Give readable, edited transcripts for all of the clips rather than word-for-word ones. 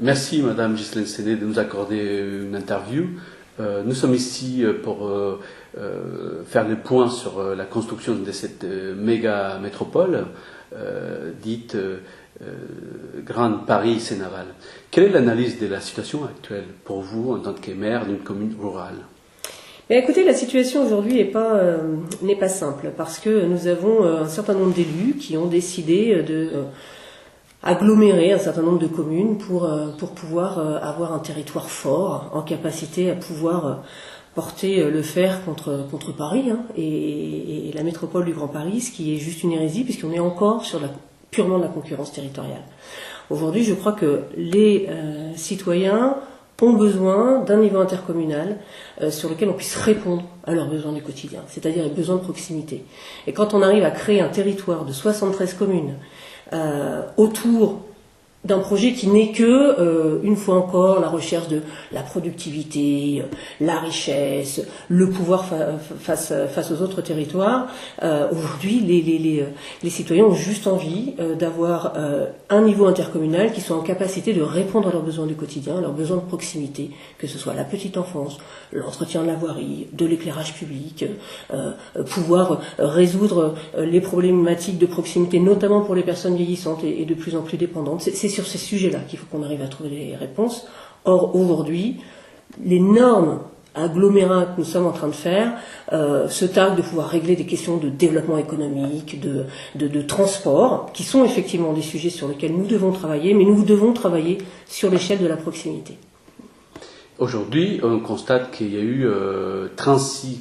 Merci Madame Ghislaine Séné de nous accorder une interview. Nous sommes ici pour faire le point sur la construction de cette méga métropole dite Grande Paris-Sénéval. Quelle est l'analyse de la situation actuelle pour vous en tant que maire d'une commune rurale ? Écoutez, la situation aujourd'hui n'est pas simple parce que nous avons un certain nombre d'élus qui ont décidé de agglomérer un certain nombre de communes pour pouvoir avoir un territoire fort, en capacité à pouvoir porter le fer contre Paris et la métropole du Grand Paris, ce qui est juste une hérésie puisqu'on est encore sur purement de la concurrence territoriale. Aujourd'hui, je crois que les citoyens ont besoin d'un niveau intercommunal sur lequel on puisse répondre à leurs besoins du quotidien, c'est-à-dire les besoins de proximité. Et quand on arrive à créer un territoire de 73 communes autour d'un projet qui n'est que, une fois encore, la recherche de la productivité, la richesse, le pouvoir face aux autres territoires. Aujourd'hui, les citoyens ont juste envie d'avoir un niveau intercommunal qui soit en capacité de répondre à leurs besoins du quotidien, à leurs besoins de proximité, que ce soit la petite enfance, l'entretien de la voirie, de l'éclairage public, pouvoir résoudre les problématiques de proximité, notamment pour les personnes vieillissantes et de plus en plus dépendantes. C'est sur ces sujets-là qu'il faut qu'on arrive à trouver des réponses. Or, aujourd'hui, l'énorme agglomérat que nous sommes en train de faire se targue de pouvoir régler des questions de développement économique, de transport, qui sont effectivement des sujets sur lesquels nous devons travailler, mais nous devons travailler sur l'échelle de la proximité. Aujourd'hui, on constate qu'il y a eu 36,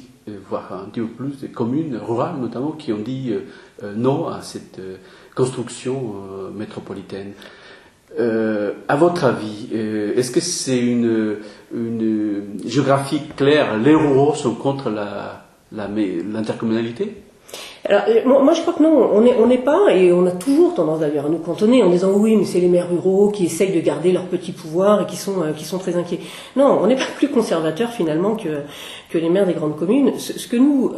voire un petit peu plus, de communes rurales notamment, qui ont dit non à cette construction métropolitaine. À votre avis, est-ce que c'est une géographie claire? Les ruraux sont contre l'intercommunalité? Alors, moi je crois que non, on n'est pas, et on a toujours tendance d'ailleurs à nous cantonner en disant oui, mais c'est les maires ruraux qui essayent de garder leur petit pouvoir et qui sont très inquiets. Non, on n'est pas plus conservateur finalement que les maires des grandes communes. Ce que nous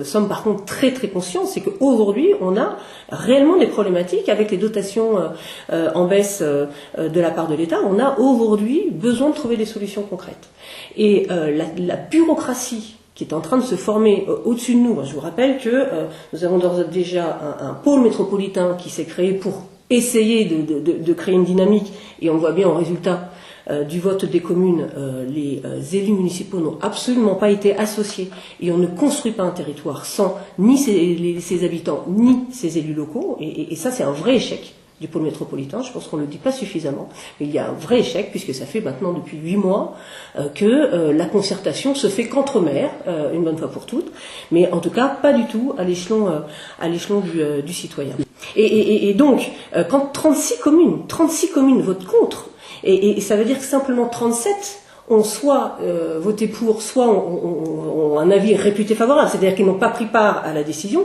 sommes par contre très très conscients, c'est qu'aujourd'hui on a réellement des problématiques avec les dotations en baisse de la part de l'État. On a aujourd'hui besoin de trouver des solutions concrètes. Et la bureaucratie qui est en train de se former au-dessus de nous. Je vous rappelle que nous avons d'ores et déjà un pôle métropolitain qui s'est créé pour essayer de créer une dynamique, et on voit bien au résultat du vote des communes, les élus municipaux n'ont absolument pas été associés, et on ne construit pas un territoire sans ni ses habitants, ni ses élus locaux, et ça c'est un vrai échec du pôle métropolitain. Je pense qu'on ne le dit pas suffisamment, mais il y a un vrai échec, puisque ça fait maintenant depuis 8 mois que la concertation se fait qu'entre maires, une bonne fois pour toutes, mais en tout cas pas du tout à l'échelon du citoyen. Et donc, quand 36 communes votent contre, et ça veut dire que simplement 37 ont soit voté pour, soit ont un avis réputé favorable, c'est-à-dire qu'ils n'ont pas pris part à la décision,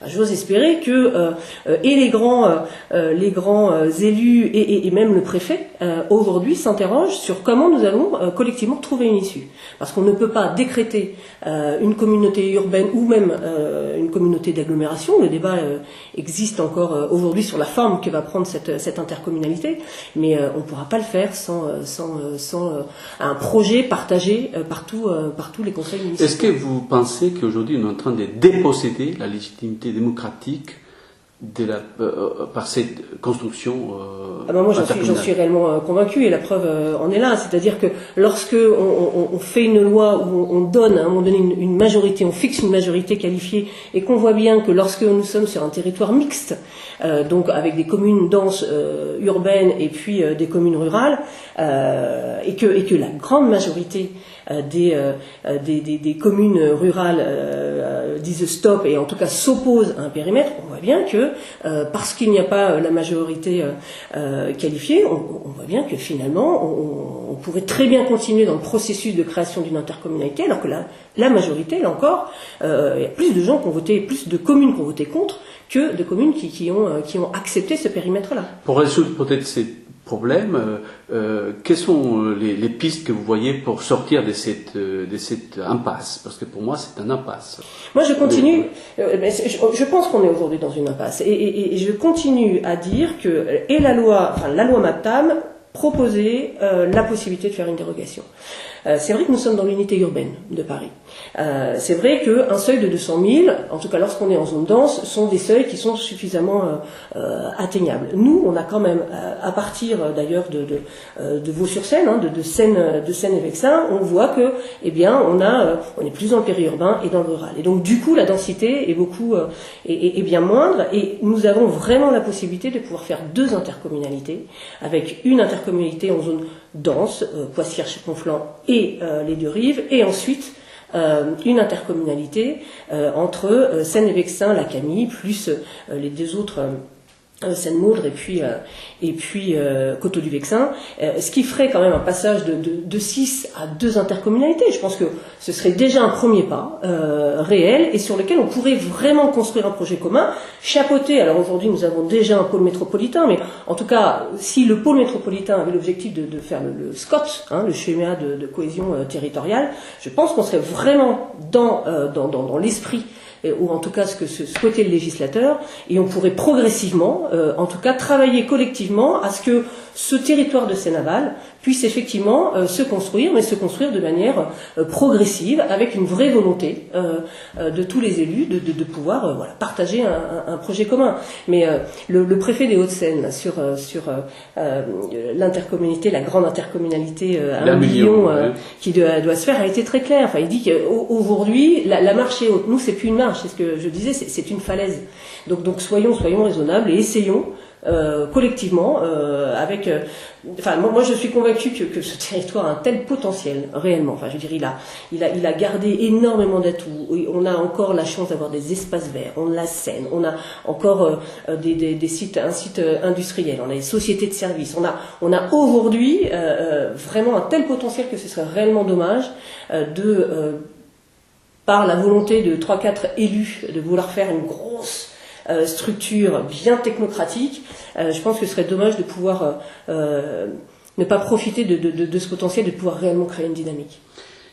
j'ose espérer que les grands élus et même le préfet aujourd'hui s'interrogent sur comment nous allons collectivement trouver une issue. Parce qu'on ne peut pas décréter une communauté urbaine ou même une communauté d'agglomération. Le débat existe encore aujourd'hui sur la forme que va prendre cette intercommunalité, mais on ne pourra pas le faire sans un projet partagé par tous les conseils municipaux. Est-ce que vous pensez qu'aujourd'hui on est en train de déposséder la légitimité démocratique par cette construction moi j'en suis réellement convaincu, et la preuve en est là, c'est-à-dire que lorsque on fait une loi où on donne à un moment donné une majorité, on fixe une majorité qualifiée, et qu'on voit bien que lorsque nous sommes sur un territoire mixte, donc avec des communes denses urbaines et puis des communes rurales, et que la grande majorité des communes rurales disent stop, et en tout cas s'opposent à un périmètre, on voit bien que parce qu'il n'y a pas la majorité qualifiée, on voit bien que finalement on pourrait très bien continuer dans le processus de création d'une intercommunalité, alors que la majorité, là encore, il y a plus de gens qui ont voté, plus de communes qui ont voté contre que de communes qui ont accepté ce périmètre-là. Pour résoudre peut-être ces problèmes, quelles sont les pistes que vous voyez pour sortir de cette impasse? Parce que pour moi, c'est une impasse. Moi, je continue. Je pense qu'on est aujourd'hui dans une impasse, et je continue à dire que la loi MAPTAM proposer la possibilité de faire une dérogation. C'est vrai que nous sommes dans l'unité urbaine de Paris. C'est vrai qu'un seuil de 200 000, en tout cas lorsqu'on est en zone dense, sont des seuils qui sont suffisamment atteignables. Nous, on a quand même, à partir d'ailleurs de Vaux-sur-Seine, de Seine et Vexin, on voit que, eh bien, on est plus dans le périurbain et dans le rural. Et donc, du coup, la densité est bien moindre, et nous avons vraiment la possibilité de pouvoir faire 2 intercommunalités, avec une intercommunalité en zone dense, Poissy-Conflans et les 2 rives, et ensuite une intercommunalité entre Seine et Vexin, la Camille, plus les 2 autres, Seine-Maudre et puis Coteaux du Vexin, ce qui ferait quand même un passage de 6 à 2 intercommunalités. Je pense que ce serait déjà un premier pas réel, et sur lequel on pourrait vraiment construire un projet commun, chapeauté. Alors aujourd'hui nous avons déjà un pôle métropolitain, mais en tout cas si le pôle métropolitain avait l'objectif de faire le SCOT, le schéma de cohésion territoriale, je pense qu'on serait vraiment dans l'esprit, ou en tout cas ce que souhaitait le législateur, et on pourrait progressivement, en tout cas, travailler collectivement à ce que ce territoire de Seine-Aval puisse effectivement se construire, mais se construire de manière progressive, avec une vraie volonté de tous les élus de pouvoir partager un projet commun. Mais le préfet des Hauts-de-Seine sur l'intercommunalité, la grande intercommunalité à 1 million qui doit se faire, a été très clair. Enfin, il dit qu'aujourd'hui la marche est haute. Nous, c'est plus une marche, c'est ce que je disais, c'est une falaise. Donc soyons raisonnables et essayons collectivement avec. Moi je suis convaincue que ce territoire a un tel potentiel réellement. Enfin, je veux dire, il a gardé énormément d'atouts. On a encore la chance d'avoir des espaces verts. On a la Seine. On a encore des sites, un site industriel. On a des sociétés de services. On a aujourd'hui vraiment un tel potentiel que ce serait réellement dommage par la volonté de 3-4 élus de vouloir faire une grosse structure bien technocratique. Je pense que ce serait dommage de pouvoir ne pas profiter de ce potentiel, de pouvoir réellement créer une dynamique.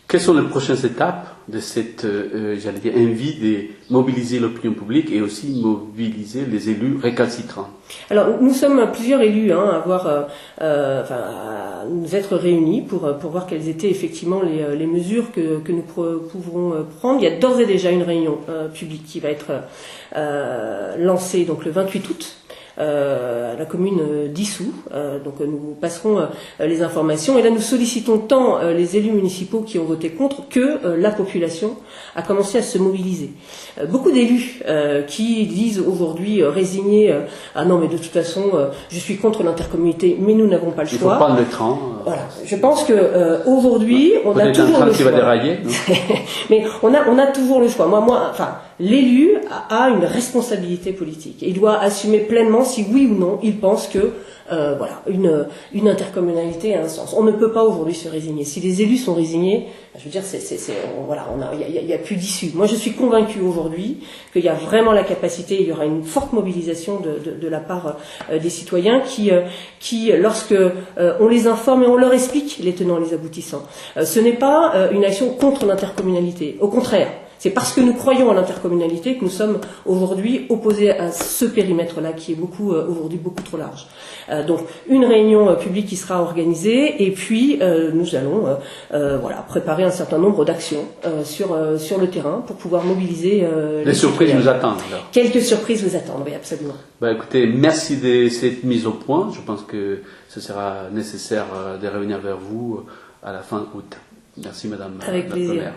Quelles sont les prochaines étapes de cette, envie de mobiliser l'opinion publique et aussi mobiliser les élus récalcitrants? Alors, nous sommes plusieurs élus à nous être réunis pour voir quelles étaient effectivement les mesures que nous pouvons prendre. Il y a d'ores et déjà une réunion publique qui va être lancée donc le 28 août. À la commune d'Issou. Donc nous passerons les informations, et là nous sollicitons tant les élus municipaux qui ont voté contre que la population a commencé à se mobiliser. Beaucoup d'élus qui disent aujourd'hui résignés, ah non mais de toute façon je suis contre l'intercommunalité, mais nous n'avons pas le choix. Il faut prendre le train. Voilà. Je pense que aujourd'hui on a toujours le choix. Qui va dérailler, mais on a toujours le choix. L'élu a une responsabilité politique. Il doit assumer pleinement si oui ou non il pense que une intercommunalité a un sens. On ne peut pas aujourd'hui se résigner. Si les élus sont résignés, je veux dire, il y a plus d'issue. Moi, je suis convaincue aujourd'hui qu'il y a vraiment la capacité, il y aura une forte mobilisation de la part des citoyens qui lorsque on les informe et on leur explique les tenants et les aboutissants, ce n'est pas une action contre l'intercommunalité. Au contraire. C'est parce que nous croyons à l'intercommunalité que nous sommes aujourd'hui opposés à ce périmètre-là qui est aujourd'hui beaucoup trop large. Donc une réunion publique qui sera organisée, et puis nous allons préparer un certain nombre d'actions sur le terrain pour pouvoir mobiliser les surprises vous attendent alors. Quelques surprises vous attendent, oui, absolument. Écoutez, merci de cette mise au point. Je pense que ce sera nécessaire de revenir vers vous à la fin août. Merci madame. Avec plaisir. Première.